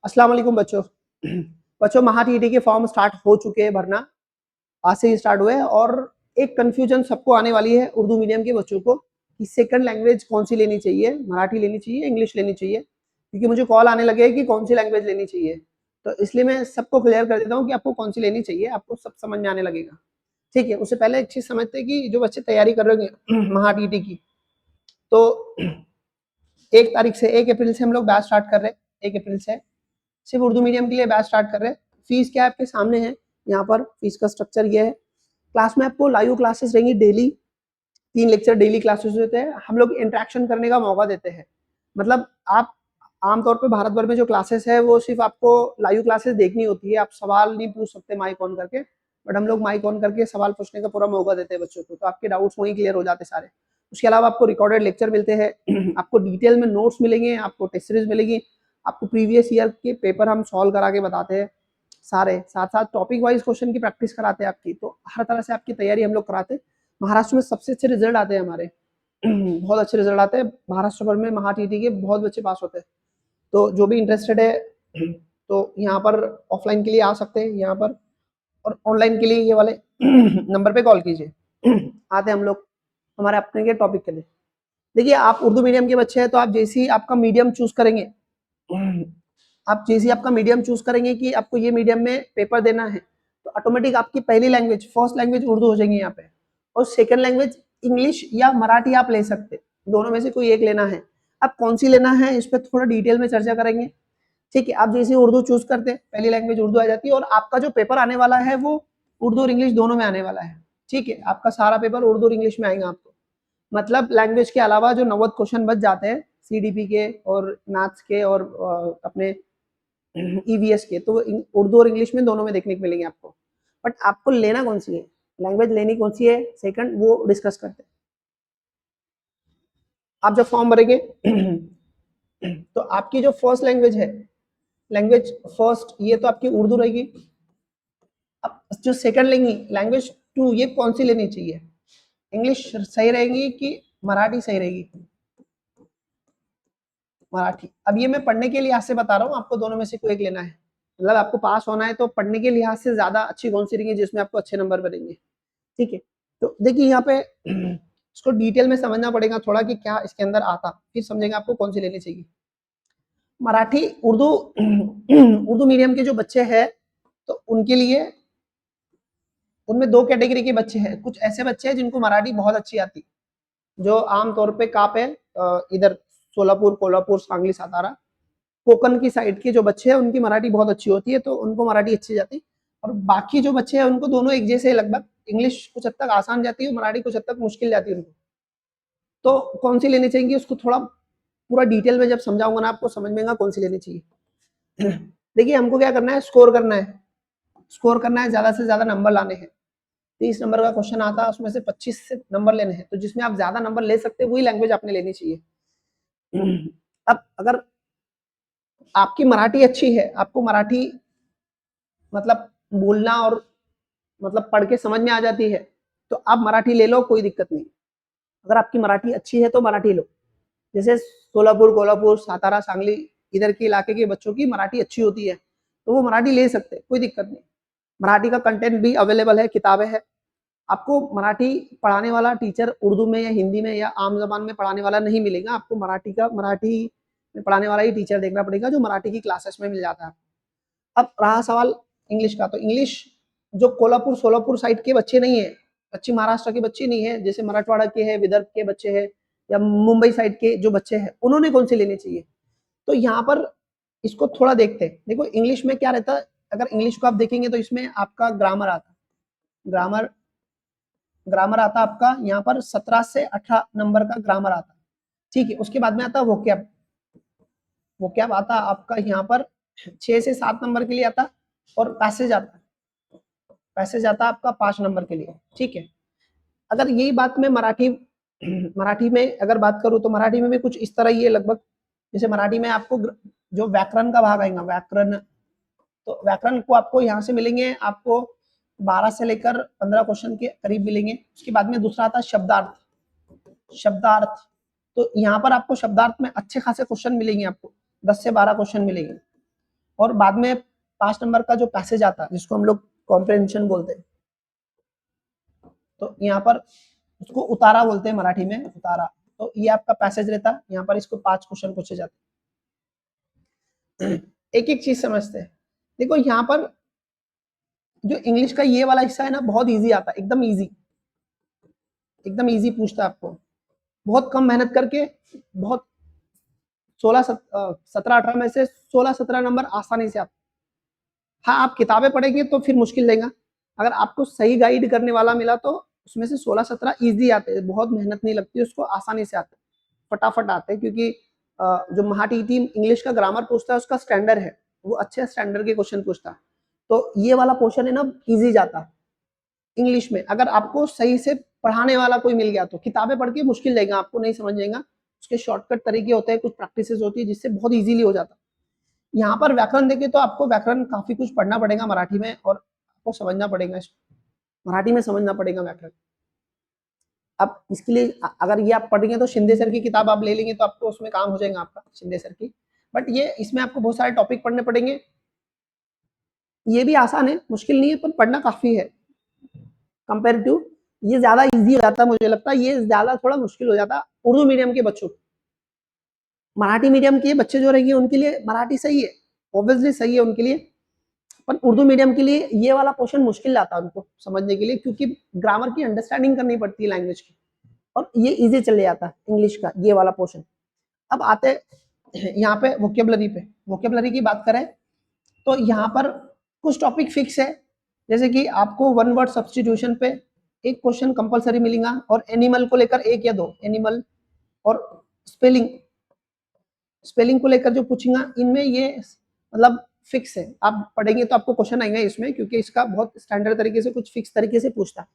अस्सलाम वालेकुम बच्चों। बच्चों महाटीटी के फॉर्म स्टार्ट हो चुके हैं भरना, आज से ही स्टार्ट हुए हैं। और एक कंफ्यूजन सबको आने वाली है उर्दू मीडियम के बच्चों को कि सेकंड लैंग्वेज कौन सी लेनी चाहिए, मराठी लेनी चाहिए, इंग्लिश लेनी चाहिए, क्योंकि मुझे कॉल आने लगे कि कौन सी लैंग्वेज लेनी चाहिए। तो इसलिए मैं सबको क्लियर कर देता हूँ कि आपको कौन सी लेनी चाहिए, आपको सब समझ में आने लगेगा। ठीक है, उससे पहले एक चीज समझते हैं कि जो बच्चे तैयारी कर रहे हैं महाटीटी की, तो 1 तारीख से 1 अप्रैल से हम लोग बैच स्टार्ट कर रहे हैं। 1 अप्रैल से सिर्फ उर्दू मीडियम के लिए बैच स्टार्ट कर रहे हैं। फीस क्या है आपके सामने है, यहाँ पर फीस का स्ट्रक्चर ये है। क्लास में आपको लाइव क्लासेस रहेंगी डेली, 3 लेक्चर डेली क्लासेस होते हैं। हम लोग इंटरेक्शन करने का मौका देते हैं। मतलब आप आमतौर पे भारत भर में जो क्लासेस है वो सिर्फ आपको लाइव क्लासेस देखनी होती है, आप सवाल नहीं पूछ सकते माइक ऑन करके, बट हम लोग माइक ऑन करके सवाल पूछने का पूरा मौका देते हैं बच्चों को, तो आपके डाउट्स वहीं क्लियर हो जाते सारे। उसके अलावा आपको रिकॉर्डेड लेक्चर मिलते हैं, आपको डिटेल में नोट्स मिलेंगे, आपको टेस्ट सीरीज मिलेगी, आपको प्रीवियस ईयर के पेपर हम सॉल्व करा के बताते हैं सारे, साथ साथ टॉपिक वाइज क्वेश्चन की प्रैक्टिस कराते हैं आपकी। तो हर तरह से आपकी तैयारी हम लोग कराते हैं। महाराष्ट्र में सबसे अच्छे रिजल्ट आते हैं हमारे, बहुत अच्छे रिजल्ट आते हैं महाराष्ट्र भर में, महाटीटी के बहुत बच्चे पास होते हैं। तो जो भी इंटरेस्टेड है तो यहाँ पर ऑफलाइन के लिए आ सकते हैं यहाँ पर, और ऑनलाइन के लिए ये वाले नंबर पे कॉल कीजिए। आते हैं हम लोग हमारे अपने के टॉपिक के लिए। देखिए, आप उर्दू मीडियम के बच्चे हैं, तो आप जैसे ही आपका मीडियम चूज करेंगे, आप जैसे ही आपका मीडियम चूज करेंगे कि आपको ये मीडियम में पेपर देना है, तो ऑटोमेटिक आपकी पहली लैंग्वेज, फर्स्ट लैंग्वेज उर्दू हो जाएगी यहाँ पे, और सेकंड लैंग्वेज इंग्लिश या मराठी आप ले सकते हैं, दोनों में से कोई एक लेना है। अब कौन सी लेना है इस पर थोड़ा डिटेल में चर्चा करेंगे। ठीक है, आप जैसे उर्दू चूज करते हैं, पहली लैंग्वेज उर्दू आ जाती है, और आपका जो पेपर आने वाला है वो उर्दू और इंग्लिश दोनों में आने वाला है। ठीक है, आपका सारा पेपर उर्दू और इंग्लिश में आएगा आपको, मतलब लैंग्वेज के अलावा जो 90 क्वेश्चन बच जाते हैं सीडीपी के और मैथ्स के और अपने ईवीएस के, तो उर्दू और इंग्लिश में दोनों में देखने को मिलेंगे आपको। बट आपको लेना कौन सी है, लैंग्वेज लेनी कौन सी है सेकंड, वो डिस्कस करते हैं। आप जब फॉर्म भरेंगे तो आपकी जो फर्स्ट लैंग्वेज है, लैंग्वेज फर्स्ट ये तो आपकी उर्दू रहेगी। अब जो सेकंड लेंगी लैंग्वेज टू, ये कौन सी लेनी चाहिए, इंग्लिश सही रहेगी कि मराठी सही रहेगी? मराठी। अब ये मैं पढ़ने के लिहाज से बता रहा हूँ, आपको दोनों में से कोई एक लेना है। मतलब आपको पास होना है तो पढ़ने के लिहाज से ज्यादा अच्छी कौन सी रहेंगी जिसमें आपको अच्छे नंबर बनेंगे। ठीक है, तो देखिए यहाँ पे इसको डिटेल में समझना पड़ेगा थोड़ा कि क्या इसके अंदर आता, फिर समझेंगे आपको कौन सी लेनी चाहिए। मराठी उर्दू उर्दू मीडियम के जो बच्चे हैं, तो उनके लिए उनमें 2 कैटेगरी के बच्चे हैं। कुछ ऐसे बच्चे हैं जिनको मराठी बहुत अच्छी आती, जो आमतौर पे कहाँ पे इधर सोलापुर, कोल्हापुर, सांगली, सातारा, कोकन की साइड के जो बच्चे हैं उनकी मराठी बहुत अच्छी होती है, तो उनको मराठी अच्छी जाती। और बाकी जो बच्चे हैं उनको दोनों एक जैसे लगभग, इंग्लिश कुछ हद तक आसान जाती है, मराठी कुछ हद तक मुश्किल जाती है उनको। तो कौन सी लेनी चाहिए उसको थोड़ा पूरा डिटेल में जब समझाऊंगा ना आपको समझ में आएगा कौन सी लेनी चाहिए। देखिए, हमको क्या करना है, स्कोर करना है, स्कोर करना है, ज्यादा से ज्यादा नंबर लाने हैं। 30 नंबर का क्वेश्चन आता है, उसमें से 25 से नंबर लेने हैं, तो जिसमें आप ज्यादा नंबर ले सकते हैं वही लैंग्वेज आपने लेनी चाहिए। अब अगर आपकी मराठी अच्छी है, आपको मराठी मतलब बोलना और मतलब पढ़ के समझ में आ जाती है, तो आप मराठी ले लो, कोई दिक्कत नहीं। अगर आपकी मराठी अच्छी है तो मराठी लो। जैसे सोलापुर, कोल्हापुर, सातारा, सांगली, इधर के इलाके के बच्चों की मराठी अच्छी होती है, तो वो मराठी ले सकते हैं, कोई दिक्कत नहीं। मराठी का कंटेंट भी अवेलेबल है, किताबें हैं। आपको मराठी पढ़ाने वाला टीचर उर्दू में या हिंदी में या आम जबान में पढ़ाने वाला नहीं मिलेगा, आपको मराठी में पढ़ाने वाला ही टीचर देखना पड़ेगा, जो मराठी की क्लासेस में मिल जाता है। अब रहा सवाल इंग्लिश का, तो इंग्लिश जो कोल्हापुर सोलापुर साइड के बच्चे नहीं है, पश्चिम महाराष्ट्र के बच्चे नहीं है, जैसे मराठवाड़ा के हैं, विदर्भ के बच्चे हैं, या मुंबई साइड के जो बच्चे हैं, उन्होंने कौन सी लेनी चाहिए। तो यहाँ पर इसको थोड़ा देखते हैं। देखो, इंग्लिश में क्या रहता है, अगर इंग्लिश को आप देखेंगे तो इसमें आपका ग्रामर आता, ग्रामर ग्रामर आता आपका यहाँ पर 17 से 18 नंबर का ग्रामर आता। ठीक है, उसके बाद में आता वोकैब, वोकैब आता आपका यहाँ पर 6 से 7 नंबर के लिए आता, और पैसेज आता, पैसेज आता आपका 5 नंबर के लिए। ठीक है, अगर यही बात मैं मराठी में अगर बात करूँ, तो मराठी में भी कुछ इस तरह ही है लगभग। जैसे मराठी में आपको जो व्याकरण का भाग आएगा, व्याकरण, तो व्याकरण को आपको यहाँ से मिलेंगे, आपको 12 से लेकर 15 क्वेश्चन के करीब मिलेंगे। उसके बाद में दूसरा आता है शब्दार्थ, शब्दार्थ, तो यहाँ पर आपको शब्दार्थ में अच्छे खासे क्वेश्चन मिलेंगे आपको 10 से 12 क्वेश्चन मिलेंगे। और बाद में 5 नंबर का जो पैसेज आता है जिसको हम लोग कॉम्प्रिहेंशन बोलते हैं, तो यहाँ पर उसको उतारा बोलते हैं मराठी में, उतारा। तो ये आपका पैसेज रहता है, यहाँ पर इसको 5 क्वेश्चन पूछे जाते हैं। एक एक चीज समझते हैं। देखो यहाँ पर जो इंग्लिश का ये वाला हिस्सा है ना, बहुत इजी आता है, एकदम इजी, एकदम इजी पूछता है आपको, बहुत कम मेहनत करके, बहुत 17-18 में से 16-17 नंबर आसानी से आप, हाँ आप किताबें पढ़ेंगे तो फिर मुश्किल लेगा। अगर आपको सही गाइड करने वाला मिला तो उसमें से 16-17 इजी आते हैं, बहुत मेहनत नहीं लगती, उसको आसानी से आते, फटाफट आते हैं। क्योंकि जो महाटी टीम इंग्लिश का ग्रामर पूछता है उसका स्टैंडर्ड है, वो अच्छे स्टैंडर्ड के क्वेश्चन पूछता है। तो ये वाला पोर्शन है ना, इजी जाता इंग्लिश में। अगर आपको सही से पढ़ाने वाला कोई मिल गया तो किताबें पढ़ के मुश्किल लगेगा, आपको नहीं समझ जाएगा। उसके शॉर्टकट तरीके होते हैं, कुछ प्रैक्टिसेस होती है जिससे बहुत इजीली हो जाता। यहाँ पर व्याकरण देखे तो आपको व्याकरण काफी कुछ पढ़ना पड़ेगा मराठी में, और आपको समझना पड़ेगा, मराठी में समझना पड़ेगा व्याकरण। अब इसके लिए अगर ये आप पढ़ेंगे तो शिंदे सर की किताब आप ले लेंगे तो आपको उसमें काम हो जाएगा आपका, शिंदे सर की। बट ये इसमें आपको बहुत सारे टॉपिक पढ़ने पड़ेंगे। ये भी आसान है, मुश्किल नहीं है, पर पढ़ना काफी है कंपेरेटिव। ये ज्यादा इजी हो जाता है, मुझे लगता है ये ज्यादा थोड़ा मुश्किल हो जाता उर्दू मीडियम के बच्चों। मराठी मीडियम के बच्चे जो रहेंगे उनके लिए मराठी सही है, ऑब्वियसली सही है उनके लिए, पर उर्दू मीडियम के लिए ये वाला पोर्शन मुश्किल आता है उनको समझने के लिए, क्योंकि ग्रामर की अंडरस्टैंडिंग करनी पड़ती है लैंग्वेज की, और ये इजी चले जाता है इंग्लिश का ये वाला पोर्शन। अब आते यहाँ पे वोकेबलरी पे, वोकेबलरी की बात करें तो यहाँ पर कुछ टॉपिक फिक्स है, जैसे कि आपको वन वर्ड सब्सटीट्यूशन पे एक क्वेश्चन कंपलसरी मिलेगा, और एनिमल को लेकर एक या दो, एनिमल और स्पेलिंग, स्पेलिंग को लेकर जो पूछेगा इनमें ये मतलब फिक्स है, आप पढ़ेंगे तो आपको क्वेश्चन आएंगे इसमें, क्योंकि इसका बहुत स्टैंडर्ड तरीके से कुछ फिक्स तरीके से पूछता है।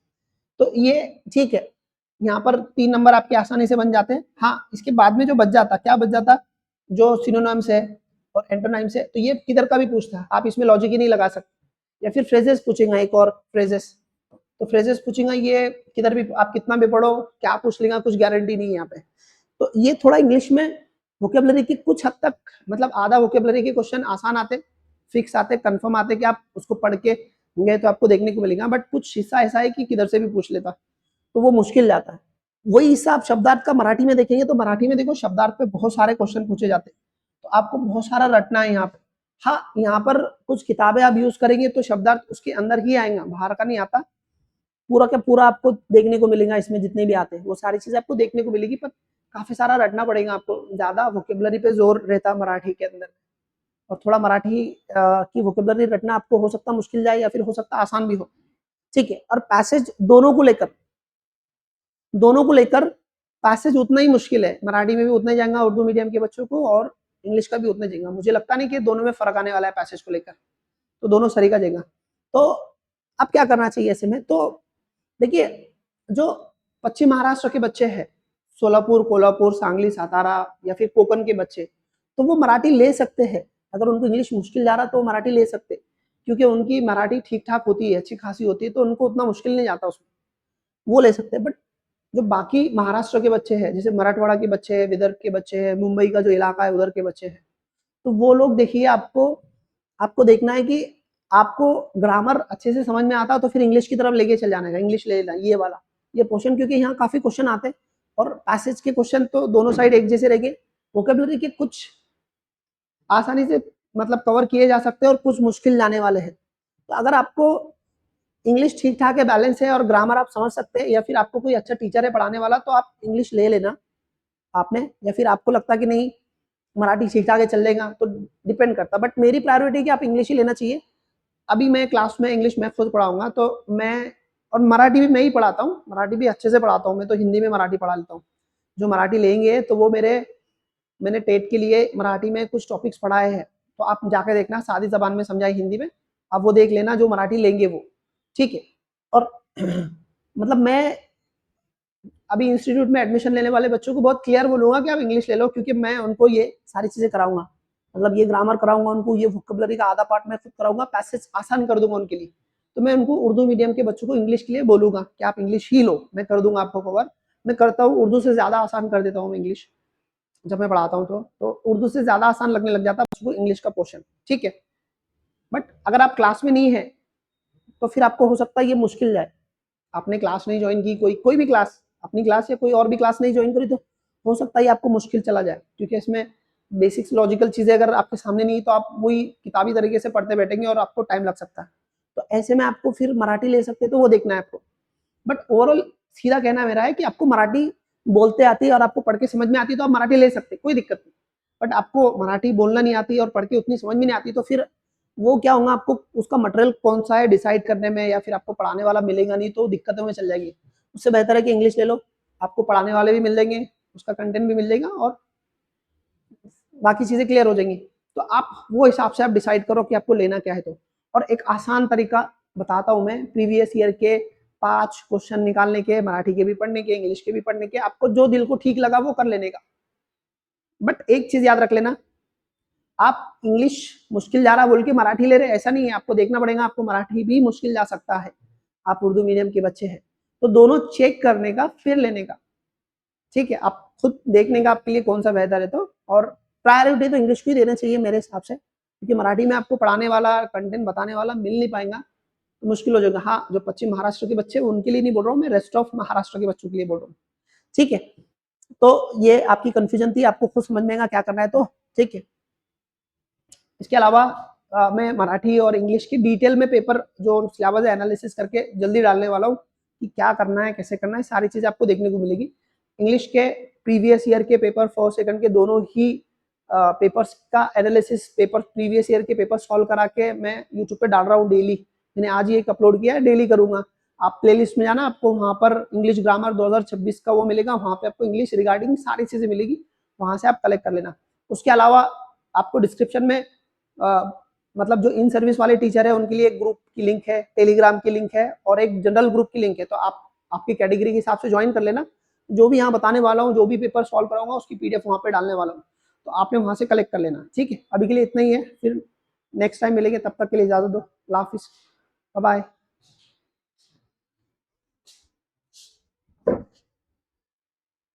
तो ये ठीक है, यहाँ पर 3 नंबर आपके आसानी से बन जाते हैं। हाँ इसके बाद में जो बच जाता, क्या बच जाता, जो सिनोनिम्स है और एंटोनिम्स है, तो ये किधर का भी पूछता है, आप इसमें लॉजिक ही नहीं लगा सकते। या फिर फ्रेजेस पूछेगा, एक और फ्रेजेस, तो फ्रेजेस पूछेगा, ये किधर भी आप कितना भी पढ़ो क्या पूछ लेगा, कुछ गारंटी नहीं है यहाँ पे। तो ये थोड़ा इंग्लिश में वोकेबलरी की कुछ हद तक, मतलब आधा वोकेबलरी के क्वेश्चन आसान आते, फिक्स आते, कंफर्म आते कि आप उसको पढ़ के गए तो आपको देखने को मिलेगा। बट कुछ हिस्सा ऐसा है कि किधर से भी पूछ लेता, तो वो मुश्किल जाता है। वही हिस्सा आप शब्दार्थ का मराठी में देखेंगे तो मराठी में देखो शब्दार्थ पे बहुत सारे क्वेश्चन पूछे जाते हैं, तो आपको बहुत सारा रटना है यहाँ पे। हाँ यहाँ पर कुछ किताबें आप यूज करेंगे तो शब्दार्थ उसके अंदर ही आएगा, बाहर का नहीं आता, पूरा का पूरा आपको देखने को मिलेगा, इसमें जितने भी आते हैं वो सारी चीजें आपको देखने को मिलेगी, पर काफी सारा रटना पड़ेगा आपको, ज्यादा वोकेबलरी पे जोर रहता मराठी के अंदर। और थोड़ा मराठी की वोकेबलरी रटना आपको हो सकता मुश्किल जाए, या फिर हो सकता आसान भी हो, ठीक है। और पैसेज दोनों को लेकर पैसेज उतना ही मुश्किल है, मराठी में भी उतना ही जाएगा उर्दू मीडियम के बच्चों को, और इंग्लिश का भी उतना जाएगा। मुझे लगता नहीं कि दोनों में फर्क आने वाला है पैसेज को लेकर, तो दोनों सही का जाएगा। तो अब क्या करना चाहिए ऐसे में, तो देखिए जो पश्चिम महाराष्ट्र के बच्चे हैं, सोलापुर, कोल्हापुर, सांगली, सातारा या फिर कोकण के बच्चे, तो वो मराठी ले सकते हैं। अगर उनको इंग्लिश मुश्किल जा रहा तो वो मराठी ले सकते, क्योंकि उनकी मराठी ठीक ठाक होती है, अच्छी खासी होती है, तो उनको उतना मुश्किल नहीं जाता उसमें, वो ले सकते हैं। बट जो बाकी महाराष्ट्र के बच्चे हैं, जैसे मराठवाड़ा के बच्चे हैं, विदर्भ के बच्चे हैं, मुंबई का जो इलाका है उधर के बच्चे हैं, तो वो लोग देखिए, आपको देखना है कि आपको ग्रामर अच्छे से समझ में आता है तो फिर इंग्लिश की तरफ लेके चल जाना है, इंग्लिश ले लेना ये वाला ये पोर्शन, क्योंकि यहाँ काफी क्वेश्चन आते हैं, और पैसेज के क्वेश्चन तो दोनों साइड एक जैसे रहेंगे। वोकेबलरी के कुछ आसानी से मतलब कवर किए जा सकते हैं और कुछ मुश्किल जाने वाले हैं। तो अगर आपको इंग्लिश ठीक ठाक है, बैलेंस है, और ग्रामर आप समझ सकते हैं, या फिर आपको कोई अच्छा टीचर है पढ़ाने वाला, तो आप इंग्लिश ले लेना आपने, या फिर आपको लगता कि नहीं मराठी ठीक ठाक है चल लेगा, तो डिपेंड करता। बट मेरी प्रायोरिटी कि आप इंग्लिश ही लेना चाहिए। अभी मैं क्लास में इंग्लिश मैं खुद पढ़ाऊंगा, तो मैं, और मराठी भी मैं ही पढ़ाता हूँ, मराठी भी अच्छे से पढ़ाता हूँ मैं, तो हिंदी में मराठी पढ़ा लेता हूँ। जो मराठी लेंगे तो वो मैंने टेट के लिए मराठी में कुछ टॉपिक्स पढ़ाए हैं, तो आप जाके देखना, सादी जबान में समझाई हिंदी में, आप वो देख लेना जो मराठी लेंगे वो, ठीक है। और मतलब मैं अभी इंस्टीट्यूट में एडमिशन लेने वाले बच्चों को बहुत क्लियर बोलूंगा कि आप इंग्लिश ले लो, क्योंकि मैं उनको ये सारी चीजें कराऊंगा, मतलब ये ग्रामर कराऊंगा उनको, ये वोकेबलरी का आधा पार्ट मैं खुद कराऊंगा, पैसेज आसान कर दूंगा उनके लिए। तो मैं उनको उर्दू मीडियम के बच्चों को इंग्लिश के लिए बोलूंगा कि आप इंग्लिश ही लो, मैं कर दूंगा आपको कवर, मैं करता हूँ, उर्दू से ज्यादा आसान कर देता हूँ इंग्लिश। जब मैं पढ़ाता हूँ तो उर्दू से ज़्यादा आसान लगने लग जाता है उसको इंग्लिश का पोर्शन, ठीक है। बट अगर आप क्लास में नहीं है तो फिर आपको हो सकता है ये मुश्किल जाए। आपने क्लास नहीं ज्वाइन की, कोई भी क्लास, अपनी क्लास या कोई और भी क्लास नहीं ज्वाइन करी, तो हो सकता है ये आपको मुश्किल चला जाए, क्योंकि इसमें बेसिक्स लॉजिकल चीज़ें अगर आपके सामने नहीं है तो आप वही किताबी तरीके से पढ़ते बैठेंगे और आपको टाइम लग सकता है। तो ऐसे में आपको फिर मराठी ले सकते हैं, तो वो देखना है आपको। बट ओवरऑल सीधा कहना मेरा है कि आपको मराठी बोलते आती है और आपको पढ़ के समझ में आती है तो आप मराठी ले सकते हैं, कोई दिक्कत नहीं। बट आपको मराठी बोलना नहीं आती और पढ़ के उतनी समझ में नहीं आती, तो फिर वो क्या होगा, आपको उसका मटेरियल कौन सा है डिसाइड करने में, या फिर आपको पढ़ाने वाला मिलेगा नहीं तो दिक्कतों में चल जाएगी। उससे बेहतर है कि इंग्लिश ले लो, आपको पढ़ाने वाले भी मिल जाएंगे, उसका कंटेंट भी मिल जाएगा और बाकी चीज़ें क्लियर हो जाएंगी। तो आप वो हिसाब से आप डिसाइड करो कि आपको लेना क्या है। तो और एक आसान तरीका बताता हूँ मैं, प्रीवियस ईयर के 5 क्वेश्चन निकालने के, मराठी के भी पढ़ने के, इंग्लिश के भी पढ़ने के, आपको जो दिल को ठीक लगा वो कर लेने का। बट एक चीज़ याद रख लेना, आप इंग्लिश मुश्किल जा रहा बोल के मराठी ले रहे, ऐसा नहीं है। आपको देखना पड़ेगा, आपको मराठी भी मुश्किल जा सकता है, आप उर्दू मीडियम के बच्चे हैं। तो दोनों चेक करने का फिर लेने का, ठीक है। आप खुद देखने का आपके लिए कौन सा बेहतर है। तो और प्रायोरिटी तो इंग्लिश को ही देना चाहिए मेरे हिसाब से, क्योंकि मराठी में आपको पढ़ाने वाला, कंटेंट बताने वाला मिल नहीं पाएगा, तो मुश्किल हो जाएगा। हाँ, जो पश्चिम महाराष्ट्र के बच्चे उनके लिए नहीं बोल रहा हूँ मैं, रेस्ट ऑफ महाराष्ट्र के बच्चों के लिए बोल रहा हूँ, ठीक है। तो ये आपकी कंफ्यूजन थी, आपको खुद समझ में आएगा क्या करना है, तो ठीक है। इसके अलावा मैं मराठी और इंग्लिश की डिटेल में पेपर जो सिलेबस है एनालिसिस करके जल्दी डालने वाला हूँ, कि क्या करना है, कैसे करना है, सारी चीज़ आपको देखने को मिलेगी। इंग्लिश के प्रीवियस ईयर के पेपर, 4 सेकंड के दोनों ही पेपर्स का एनालिसिस, पेपर प्रीवियस ईयर के पेपर सॉल्व करा के मैं यूट्यूब पे डाल रहा हूँ डेली। मैंने आज ही एक अपलोड किया है, डेली करूंगा। आप प्लेलिस्ट में जाना, आपको वहाँ पर इंग्लिश ग्रामर 2026 का वो मिलेगा, वहाँ पे आपको इंग्लिश रिगार्डिंग सारी चीज़ें मिलेगी, वहाँ से आप कलेक्ट कर लेना। उसके अलावा आपको डिस्क्रिप्शन में मतलब जो इन सर्विस वाले टीचर है उनके लिए एक ग्रुप की लिंक है, टेलीग्राम की लिंक है और एक जनरल ग्रुप की लिंक है। तो आप आपकी कैटेगरी के हिसाब से ज्वाइन कर लेना। जो भी यहाँ बताने वाला हूँ, जो भी पेपर सॉल्व कराऊंगा उसकी पीडीएफ वहाँ पे डालने वाला हूँ, तो आपने वहाँ से कलेक्ट कर लेना, ठीक है। अभी के लिए इतना ही है, फिर नेक्स्ट टाइम मिलेंगे, तब तक के लिए इजाजत दो। अल्लाह हाफिज़, बाय बाय।